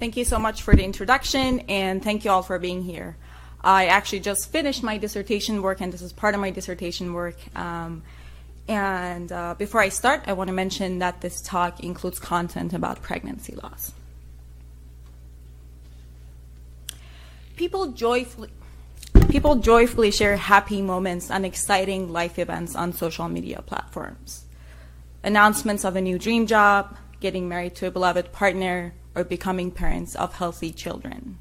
Thank you so much for the introduction, and thank you all for being here. I actually just finished my dissertation work, and this is part of my dissertation work. Before I start, I want to mention that this talk includes content about pregnancy loss. People joyfully share happy moments and exciting life events on social media platforms. Announcements of a new dream job, getting married to a beloved partner, or becoming parents of healthy children.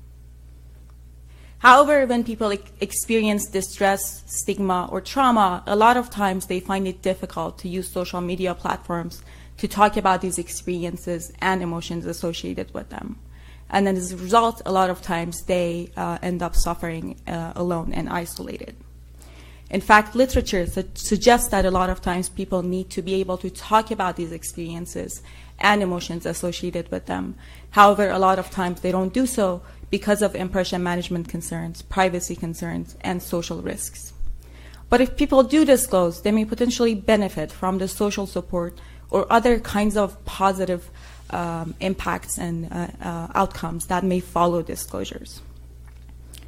However, when people experience distress, stigma, or trauma, a lot of times they find it difficult to use social media platforms to talk about these experiences and emotions associated with them. And then as a result, a lot of times they end up suffering alone and isolated. In fact, literature suggests that a lot of times people need to be able to talk about these experiences and emotions associated with them. However, a lot of times they don't do so because of impression management concerns, privacy concerns, and social risks. But if people do disclose, they may potentially benefit from the social support or other kinds of positive impacts and outcomes that may follow disclosures.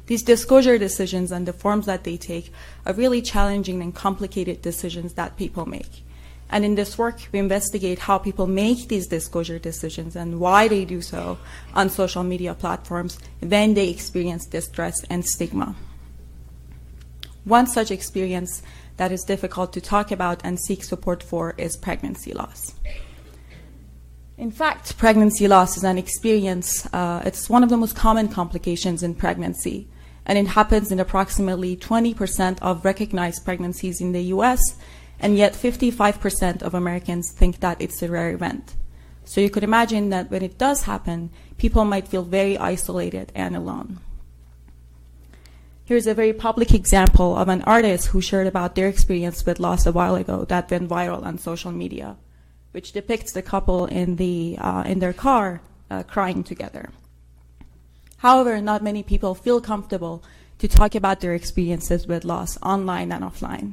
These disclosure decisions and the forms that they take are really challenging and complicated decisions that people make. And in this work, we investigate how people make these disclosure decisions and why they do so on social media platforms when they experience distress and stigma. One such experience that is difficult to talk about and seek support for is pregnancy loss. In fact, pregnancy loss is an experience, it's one of the most common complications in pregnancy, and it happens in approximately 20% of recognized pregnancies in the US, and yet 55% of Americans think that it's a rare event. So you could imagine that when it does happen, people might feel very isolated and alone. Here's a very public example of an artist who shared about their experience with loss a while ago that went viral on social media, which depicts the couple in their car crying together. However, not many people feel comfortable to talk about their experiences with loss online and offline.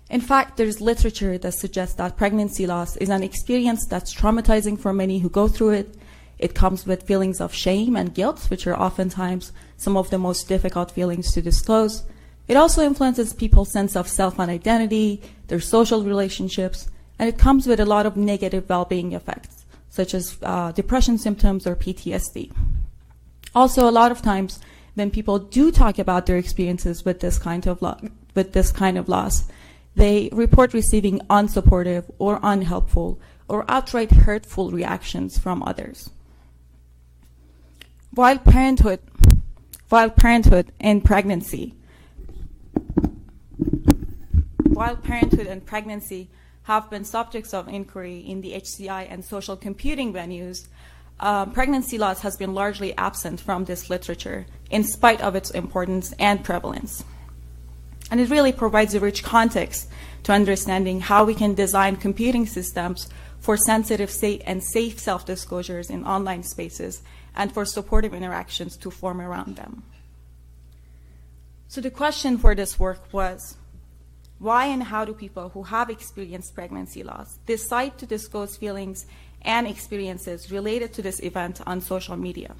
In fact, there's literature that suggests that pregnancy loss is an experience that's traumatizing for many who go through it. It comes with feelings of shame and guilt, which are oftentimes some of the most difficult feelings to disclose. It also influences people's sense of self and identity, their social relationships, and it comes with a lot of negative well-being effects, such as depression symptoms or PTSD. Also, a lot of times when people do talk about their experiences with this kind of loss, they report receiving unsupportive or unhelpful or outright hurtful reactions from others. While parenthood and pregnancy have been subjects of inquiry in the HCI and social computing venues, pregnancy loss has been largely absent from this literature in spite of its importance and prevalence. And it really provides a rich context to understanding how we can design computing systems for sensitive and safe self-disclosures in online spaces and for supportive interactions to form around them. So the question for this work was, why and how do people who have experienced pregnancy loss decide to disclose feelings and experiences related to this event on social media?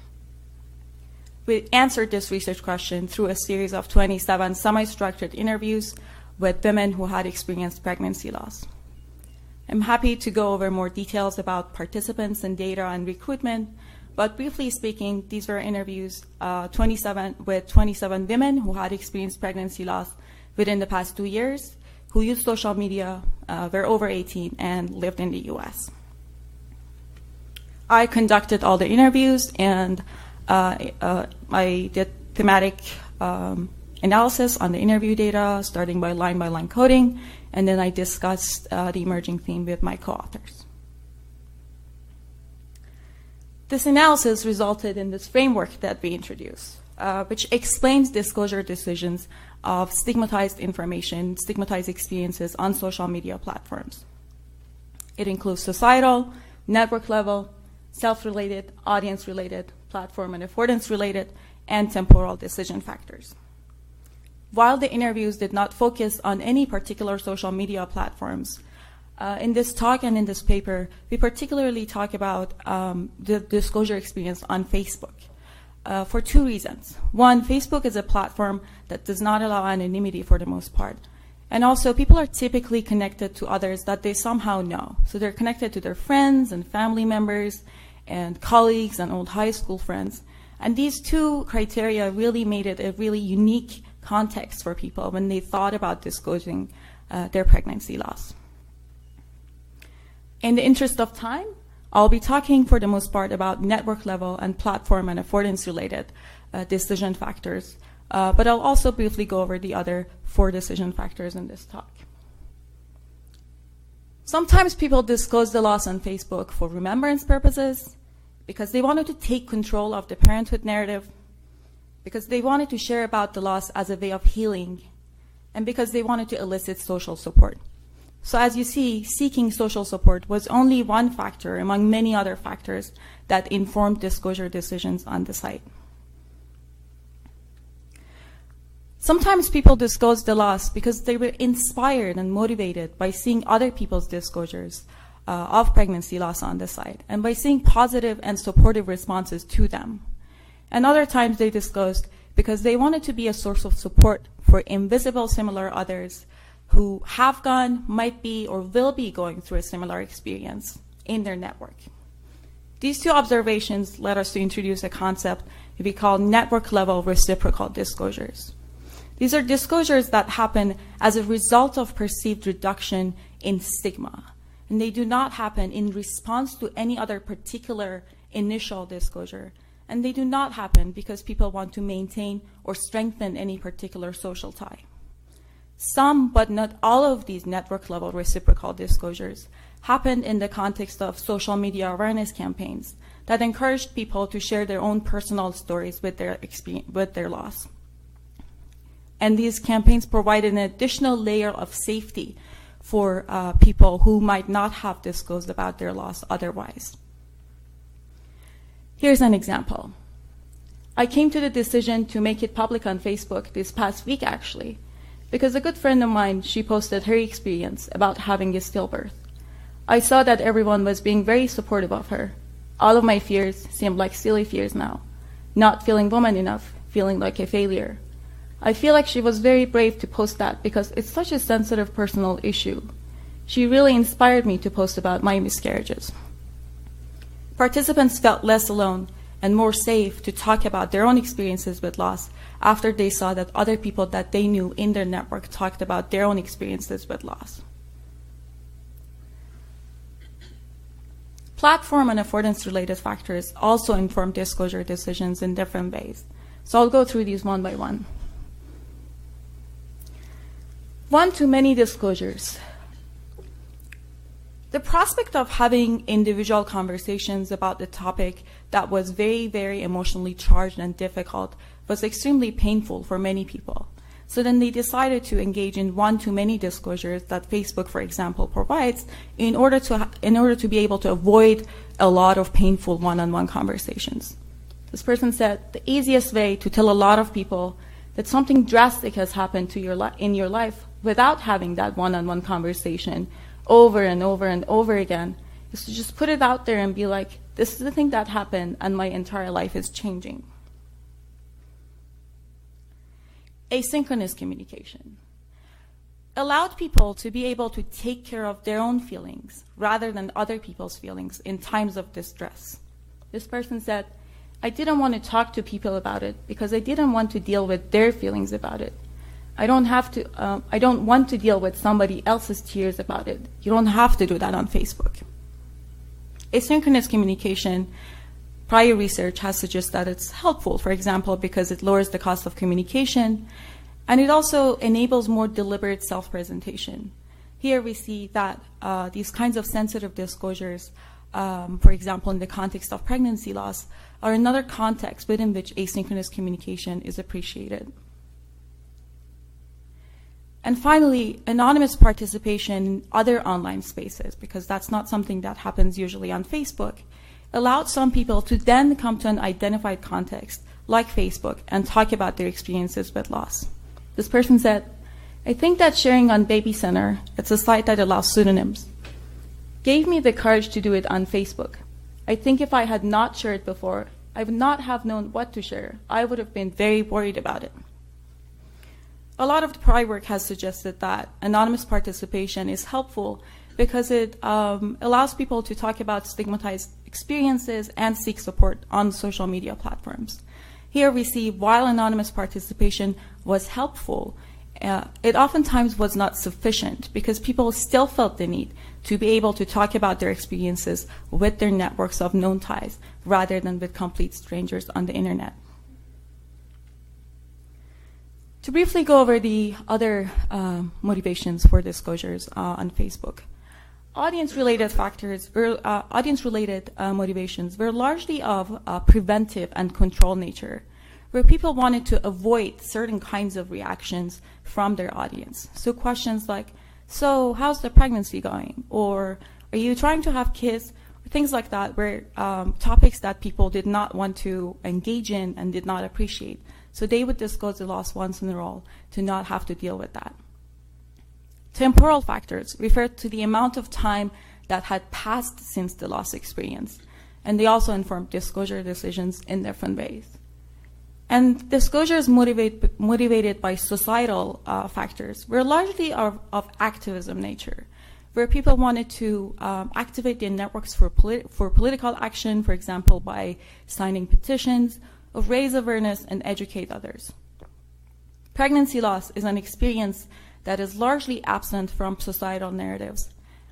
We answered this research question through a series of 27 semi-structured interviews with women who had experienced pregnancy loss. I'm happy to go over more details about participants and data and recruitment, but briefly speaking, these were interviews with 27 women who had experienced pregnancy loss within the past 2 years, who used social media, were over 18, and lived in the US. I conducted all the interviews, and I did thematic analysis on the interview data, starting by line coding, and then I discussed the emerging theme with my co-authors. This analysis resulted in this framework that we introduced, which explains disclosure decisions of stigmatized information, stigmatized experiences on social media platforms. It includes societal, network level, self-related, audience-related, platform and affordance-related, and temporal decision factors. While the interviews did not focus on any particular social media platforms, In this talk and in this paper, we particularly talk about the disclosure experience on Facebook for two reasons. One, Facebook is a platform that does not allow anonymity for the most part. And also, people are typically connected to others that they somehow know. So they're connected to their friends and family members and colleagues and old high school friends. And these two criteria really made it a really unique context for people when they thought about disclosing their pregnancy loss. In the interest of time, I'll be talking for the most part about network level and platform and affordance-related decision factors, but I'll also briefly go over the other 4 decision factors in this talk. Sometimes people disclose the loss on Facebook for remembrance purposes, because they wanted to take control of the parenthood narrative, because they wanted to share about the loss as a way of healing, and because they wanted to elicit social support. So as you see, seeking social support was only one factor among many other factors that informed disclosure decisions on the site. Sometimes people disclose the loss because they were inspired and motivated by seeing other people's disclosures of pregnancy loss on the site and by seeing positive and supportive responses to them. And other times they disclosed because they wanted to be a source of support for invisible similar others who have gone, might be, or will be going through a similar experience in their network. These two observations led us to introduce a concept we call network-level reciprocal disclosures. These are disclosures that happen as a result of perceived reduction in stigma, and they do not happen in response to any other particular initial disclosure, and they do not happen because people want to maintain or strengthen any particular social tie. Some, but not all of these network-level reciprocal disclosures happened in the context of social media awareness campaigns that encouraged people to share their own personal stories with their loss. And these campaigns provided an additional layer of safety for people who might not have disclosed about their loss otherwise. Here's an example. I came to the decision to make it public on Facebook this past week, actually, because a good friend of mine, she posted her experience about having a stillbirth. I saw that everyone was being very supportive of her. All of my fears seemed like silly fears now. Not feeling woman enough, feeling like a failure. I feel like she was very brave to post that because it's such a sensitive personal issue. She really inspired me to post about my miscarriages. Participants felt less alone and more safe to talk about their own experiences with loss after they saw that other people that they knew in their network talked about their own experiences with loss. Platform and affordance-related factors also inform disclosure decisions in different ways. So I'll go through these one by one. One-to-many disclosures. The prospect of having individual conversations about the topic that was very, very emotionally charged and difficult was extremely painful for many people. So then they decided to engage in one-to-many disclosures that Facebook, for example, provides in order to be able to avoid a lot of painful one-on-one conversations. This person said, the easiest way to tell a lot of people that something drastic has happened to in your life without having that one-on-one conversation over and over and over again is to just put it out there and be like, this is the thing that happened and my entire life is changing. Asynchronous communication allowed people to be able to take care of their own feelings rather than other people's feelings in times of distress. This person said, I didn't want to talk to people about it because I didn't want to deal with their feelings about it. I don't want to deal with somebody else's tears about it. You don't have to do that on Facebook. Asynchronous communication, prior research has suggested that it's helpful, for example, because it lowers the cost of communication, and it also enables more deliberate self-presentation. Here we see that these kinds of sensitive disclosures, for example, in the context of pregnancy loss, are another context within which asynchronous communication is appreciated. And finally, anonymous participation in other online spaces, because that's not something that happens usually on Facebook, allowed some people to then come to an identified context, like Facebook, and talk about their experiences with loss. This person said, I think that sharing on Baby Center, it's a site that allows pseudonyms, gave me the courage to do it on Facebook. I think if I had not shared before, I would not have known what to share. I would have been very worried about it. A lot of the prior work has suggested that anonymous participation is helpful because it allows people to talk about stigmatized experiences and seek support on social media platforms. Here we see while anonymous participation was helpful, it oftentimes was not sufficient because people still felt the need to be able to talk about their experiences with their networks of known ties rather than with complete strangers on the internet. To briefly go over the other motivations for disclosures on Facebook, audience-related factors, audience-related motivations were largely of preventive and control nature, where people wanted to avoid certain kinds of reactions from their audience. So questions like, so how's the pregnancy going? Or are you trying to have kids? Things like that were topics that people did not want to engage in and did not appreciate. So they would disclose the loss once and for all to not have to deal with that. Temporal factors refer to the amount of time that had passed since the loss experience, and they also inform disclosure decisions in different ways. And disclosures motivated by societal factors were largely of activism nature, where people wanted to activate their networks for political action, for example, by signing petitions, or raise awareness and educate others. Pregnancy loss is an experience that is largely absent from societal narratives.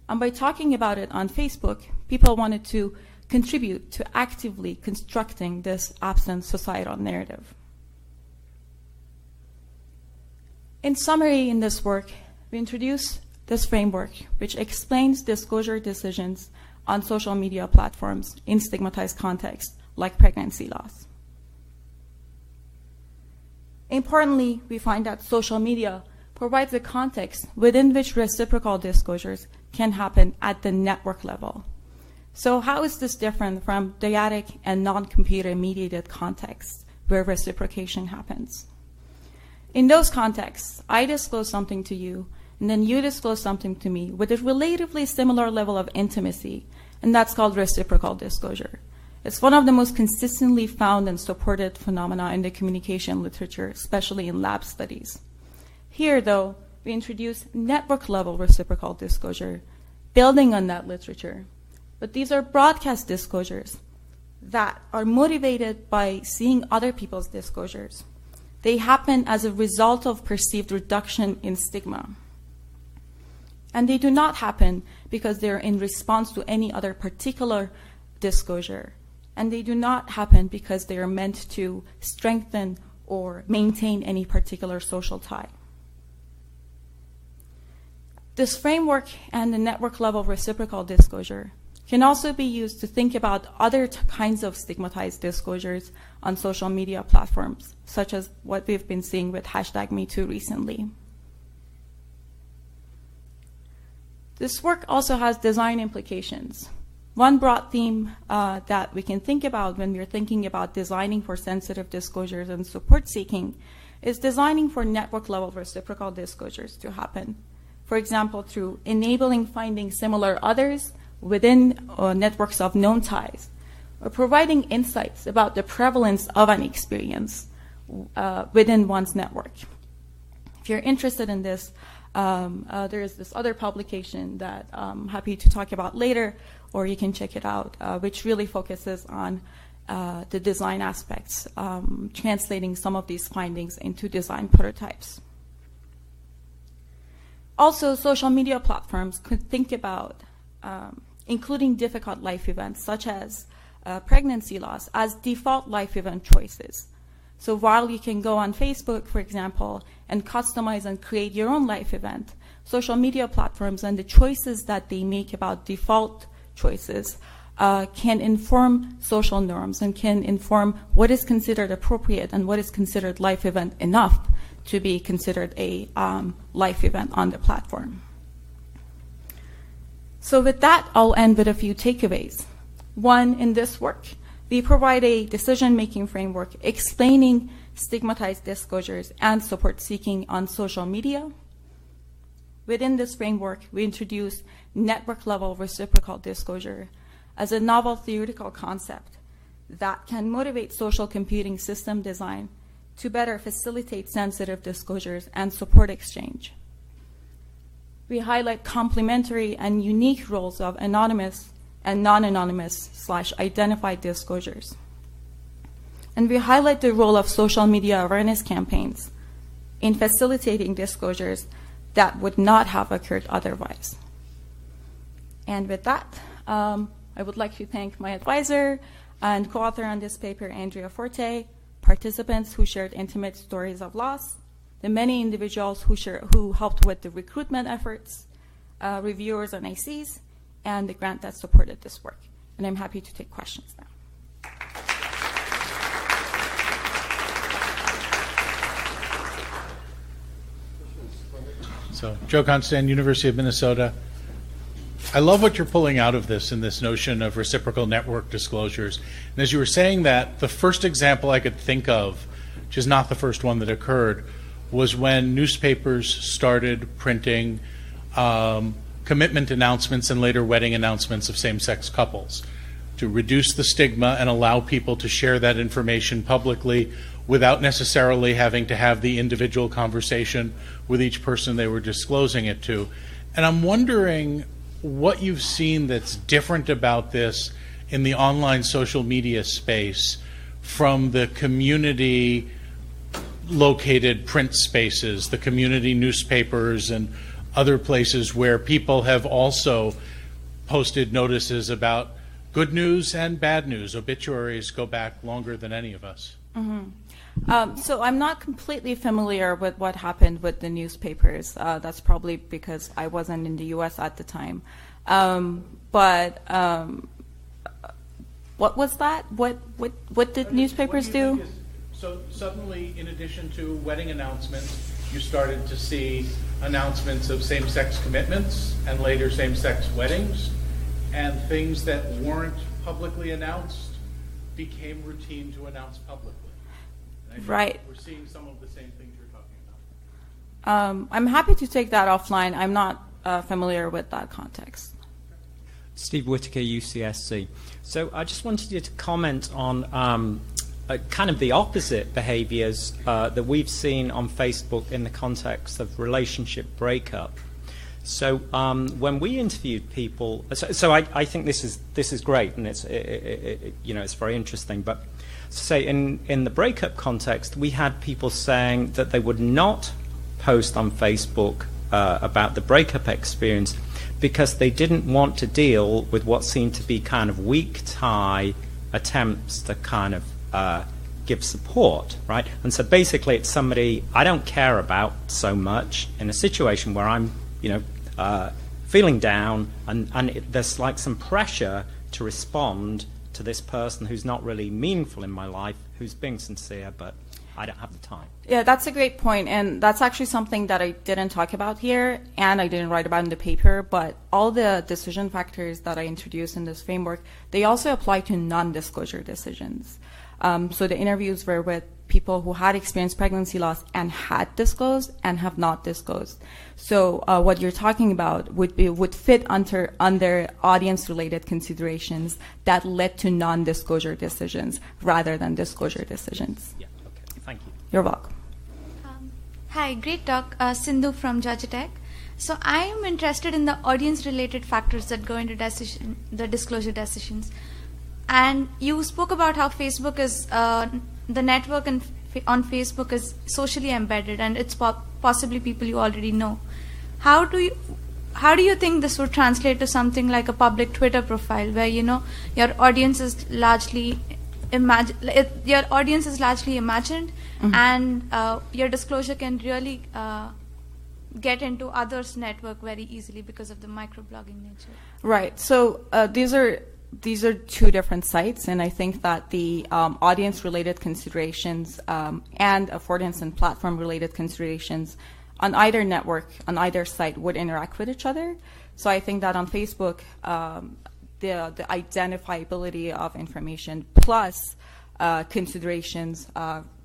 And by talking about it on Facebook, people wanted to contribute to actively constructing this absent societal narrative. In summary, in this work, we introduce this framework which explains disclosure decisions on social media platforms in stigmatized contexts like pregnancy loss. Importantly, we find that social media provides a context within which reciprocal disclosures can happen at the network level. So how is this different from dyadic and non-computer mediated contexts where reciprocation happens? In those contexts, I disclose something to you, and then you disclose something to me with a relatively similar level of intimacy, and that's called reciprocal disclosure. It's one of the most consistently found and supported phenomena in the communication literature, especially in lab studies. Here, though, we introduce network-level reciprocal disclosure, building on that literature. But these are broadcast disclosures that are motivated by seeing other people's disclosures. They happen as a result of perceived reduction in stigma. And they do not happen because they're in response to any other particular disclosure. And they do not happen because they are meant to strengthen or maintain any particular social tie. This framework and the network-level reciprocal disclosure can also be used to think about other kinds of stigmatized disclosures on social media platforms, such as what we've been seeing with #MeToo recently. This work also has design implications. One broad theme that we can think about when we're thinking about designing for sensitive disclosures and support seeking is designing for network-level reciprocal disclosures to happen. For example, through enabling finding similar others within networks of known ties, or providing insights about the prevalence of an experience within one's network. If you're interested in this, there is this other publication that I'm happy to talk about later, or you can check it out, which really focuses on the design aspects, translating some of these findings into design prototypes. Also, social media platforms could think about including difficult life events, such as pregnancy loss, as default life event choices. So while you can go on Facebook, for example, and customize and create your own life event, social media platforms and the choices that they make about default choices can inform social norms and can inform what is considered appropriate and what is considered life event enough to be considered a life event on the platform. So with that, I'll end with a few takeaways. One, in this work, we provide a decision-making framework explaining stigmatized disclosures and support seeking on social media. Within this framework, we introduce network-level reciprocal disclosure as a novel theoretical concept that can motivate social computing system design to better facilitate sensitive disclosures and support exchange. We highlight complementary and unique roles of anonymous and non-anonymous / identified disclosures. And we highlight the role of social media awareness campaigns in facilitating disclosures that would not have occurred otherwise. And with that, I would like to thank my advisor and co-author on this paper, Andrea Forte, participants who shared intimate stories of loss, the many individuals who helped with the recruitment efforts, reviewers and ICs, and the grant that supported this work. And I'm happy to take questions now. So, Joe Constant, University of Minnesota. I love what you're pulling out of this in this notion of reciprocal network disclosures. And as you were saying that, the first example I could think of, which is not the first one that occurred, was when newspapers started printing commitment announcements and later wedding announcements of same-sex couples to reduce the stigma and allow people to share that information publicly without necessarily having to have the individual conversation with each person they were disclosing it to. And I'm wondering what you've seen that's different about this in the online social media space from the community located print spaces, the community newspapers and other places where people have also posted notices about good news and bad news. Obituaries go back longer than any of us. Mm-hmm. So I'm not completely familiar with what happened with the newspapers. That's probably because I wasn't in the U.S. at the time. But what was that? What did newspapers do? So suddenly, in addition to wedding announcements, you started to see announcements of same-sex commitments and later same-sex weddings, and things that weren't publicly announced became routine to announce publicly. Right. We're seeing some of the same things you're talking about. I'm happy to take that offline. I'm not familiar with that context. Steve Whitaker, UCSC. So I just wanted you to comment on kind of the opposite behaviors that we've seen on Facebook in the context of relationship breakup. So when we interviewed people, so I think this is great, and it's it's very interesting. But say in the breakup context, we had people saying that they would not post on Facebook about the breakup experience because they didn't want to deal with what seemed to be kind of weak tie attempts to kind of give support, right? And so basically it's somebody I don't care about so much in a situation where I'm, feeling down and there's like some pressure to respond to this person who's not really meaningful in my life, who's being sincere, but I don't have the time. Yeah, that's a great point, and that's actually something that I didn't talk about here, and I didn't write about in the paper, but all the decision factors that I introduced in this framework, they also apply to non-disclosure decisions. So the interviews were with people who had experienced pregnancy loss and had disclosed and have not disclosed. So what you're talking about would fit under audience-related considerations that led to non-disclosure decisions rather than disclosure decisions. Yeah, okay, thank you. You're welcome. Hi, great talk. Sindhu from Georgia Tech. So I am interested in the audience-related factors that go into the disclosure decisions. And you spoke about how Facebook is, the network on Facebook is socially embedded, and it's possibly people you already know. How do you think this would translate to something like a public Twitter profile, where your audience is largely imagined, mm-hmm. and your disclosure can really get into others' network very easily because of the microblogging nature? Right. So these are two different sites, and I think that the audience-related considerations and affordance and platform-related considerations on either network, on either site, would interact with each other. So I think that on Facebook, the identifiability of information plus considerations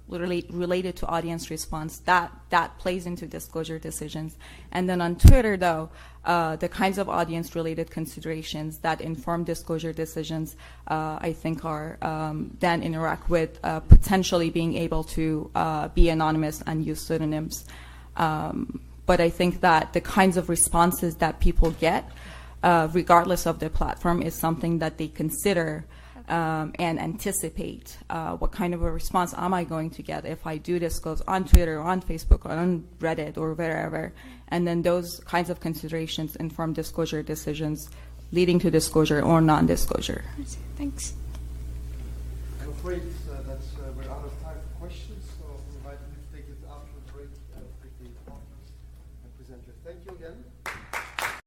related to audience response, that plays into disclosure decisions. And then on Twitter, though, the kinds of audience-related considerations that inform disclosure decisions, I think, are then interact with potentially being able to be anonymous and use pseudonyms. But I think that the kinds of responses that people get, regardless of the platform, is something that they consider and anticipate. What kind of a response am I going to get if I do disclose on Twitter, or on Facebook, or on Reddit, or wherever? And then those kinds of considerations inform disclosure decisions, leading to disclosure or non-disclosure. Thanks. I'm afraid we're out of time for questions.